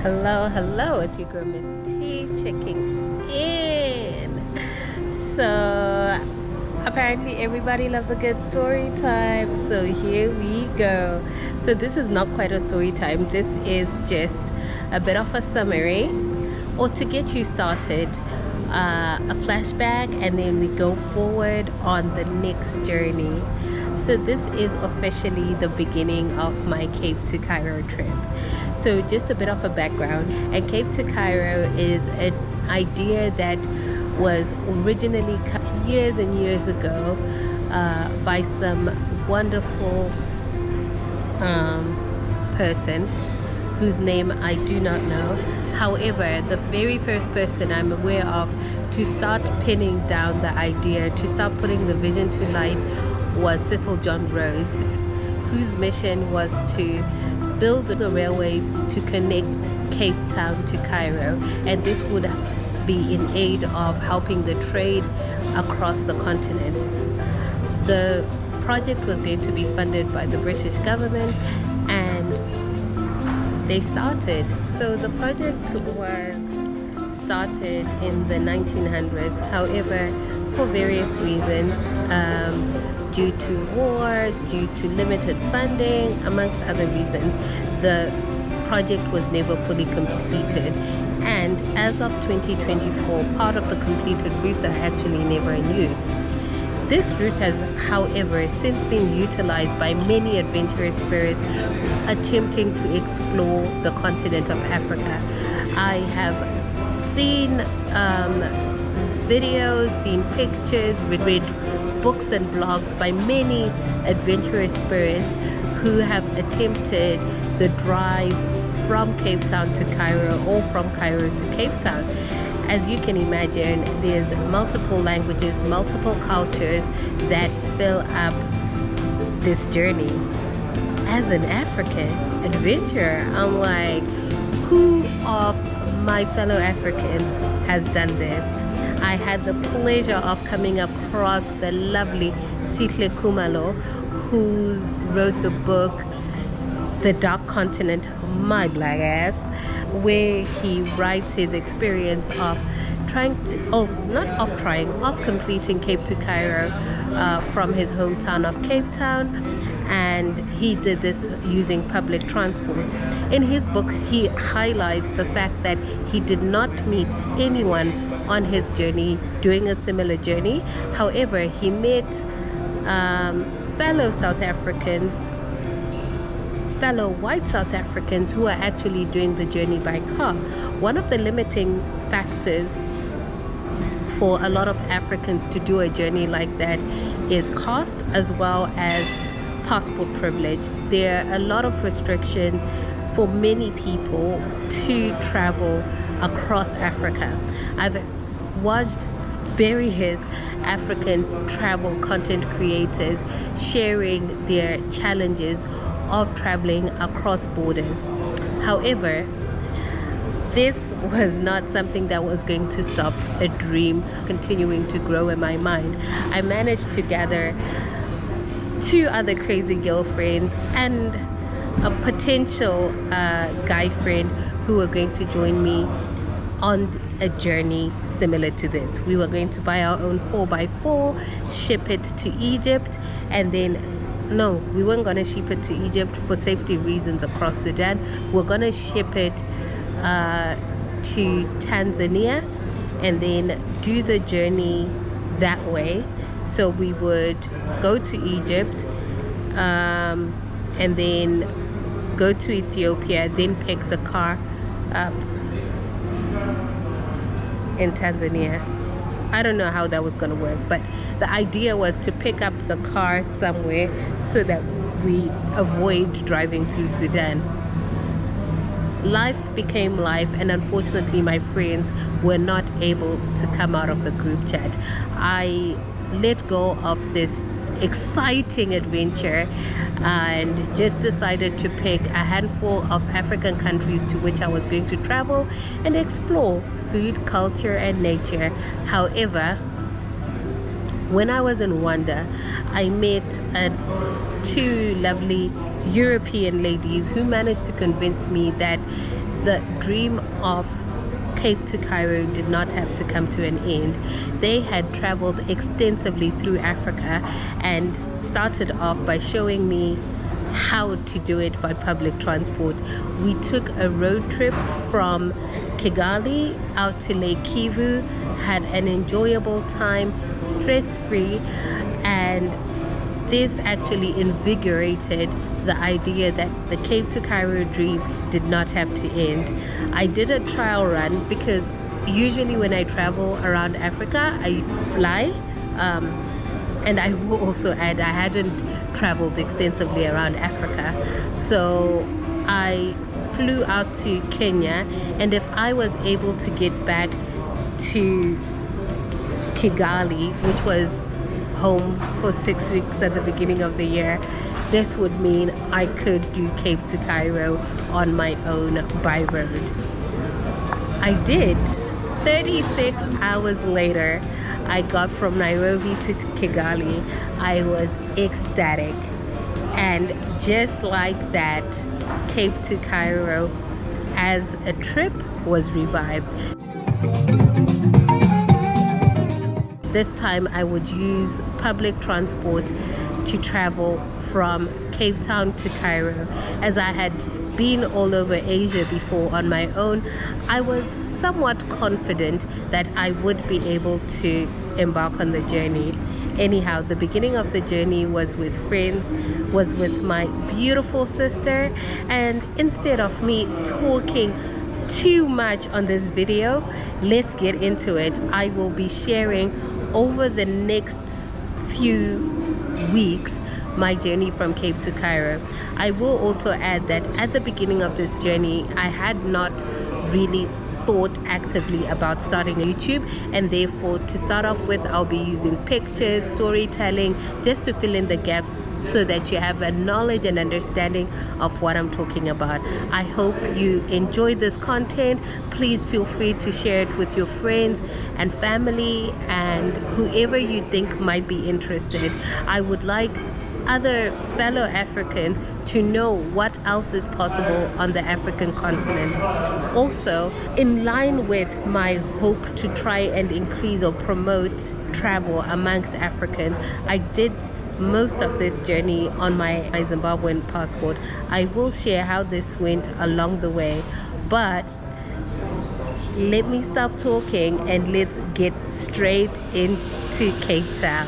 Hello, hello, it's your girl Miss T checking in. So, apparently, everybody loves a good story time, so here we go. So, this is not quite a story time, this is just a bit of a summary or to get you started, a flashback, and then we go forward on the next journey. So this is officially the beginning of my Cape to Cairo trip. So just a bit of a background, and Cape to Cairo is an idea that was originally years and years ago by some wonderful person whose name I do not know. However, the very first person I'm aware of to start pinning down the idea, to start putting the vision to light, was Cecil John Rhodes, whose mission was to build a railway to connect Cape Town to Cairo, and this would be in aid of helping the trade across the continent. The project was going to be funded by the British government, and they started. So the project was started in the 1900s. However, for various reasons, due to war, due to limited funding, amongst other reasons, the project was never fully completed. And as of 2024, part of the completed routes are actually never in use. This route has, however, since been utilized by many adventurous spirits attempting to explore the continent of Africa. I have seen videos, seen pictures, read books and blogs by many adventurous spirits who have attempted the drive from Cape Town to Cairo or from Cairo to Cape Town. As you can imagine, there's multiple languages, multiple cultures that fill up this journey. As an African adventurer, I'm like, who of my fellow Africans has done this? I had the pleasure of coming across the lovely Sihle Kumalo, who wrote the book The Dark Continent, my black ass, where he writes his experience of completing Cape to Cairo from his hometown of Cape Town, and he did this using public transport. In his book, he highlights the fact that he did not meet anyone on his journey doing a similar journey. However, he met fellow white South Africans who are actually doing the journey by car. One of the limiting factors for a lot of Africans to do a journey like that is cost, as well as passport privilege. There are a lot of restrictions for many people to travel across Africa. I've watched various African travel content creators sharing their challenges of traveling across borders. However, this was not something that was going to stop a dream continuing to grow in my mind. I managed to gather 2 other crazy girlfriends and a potential guy friend who were going to join me on a journey similar to this. We were going to buy our own 4x4, ship it to Egypt, and then no, we weren't going to ship it to Egypt for safety reasons across Sudan. We're going to ship it to Tanzania and then do the journey that way. So we would go to Egypt and then go to Ethiopia, then pick the car up in Tanzania. I don't know how that was going to work, but the idea was to pick up the car somewhere so that we avoid driving through Sudan. Life became life, and unfortunately my friends were not able to come out of the group chat. I let go of this exciting adventure and just decided to pick a handful of African countries to which I was going to travel and explore food, culture, and nature. However, when I was in Rwanda, I met 2 lovely European ladies who managed to convince me that the dream of Cape to Cairo did not have to come to an end. They had traveled extensively through Africa and started off by showing me how to do it by public transport. We took a road trip from Kigali out to Lake Kivu, had an enjoyable time, stress-free, and this actually invigorated the idea that the Cape to Cairo dream did not have to end. I did a trial run because usually when I travel around Africa, I fly. And I will also add, I hadn't traveled extensively around Africa. So I flew out to Kenya, and if I was able to get back to Kigali, which was home for 6 weeks at the beginning of the year, this would mean I could do Cape to Cairo on my own by road. I did. 36 hours later, I got from Nairobi to Kigali. I was ecstatic. And just like that, Cape to Cairo as a trip was revived. This time I would use public transport to travel from Cape Town to Cairo. As I had been all over Asia before on my own, I was somewhat confident that I would be able to embark on the journey. Anyhow, the beginning of the journey was with friends, was with my beautiful sister, and instead of me talking too much on this video, let's get into it. I will be sharing over the next few weeks my journey from Cape to Cairo. I will also add that at the beginning of this journey, I had not really thought actively about starting YouTube, and therefore to start off with, I'll be using pictures, storytelling, just to fill in the gaps so that you have a knowledge and understanding of what I'm talking about. I hope you enjoy this content. Please feel free to share it with your friends and family and whoever you think might be interested. I would like other fellow Africans to know what else is possible on the African continent. Also, in line with my hope to try and increase or promote travel amongst Africans, I did most of this journey on my Zimbabwean passport. I will share how this went along the way, but let me stop talking and let's get straight into Cape Town.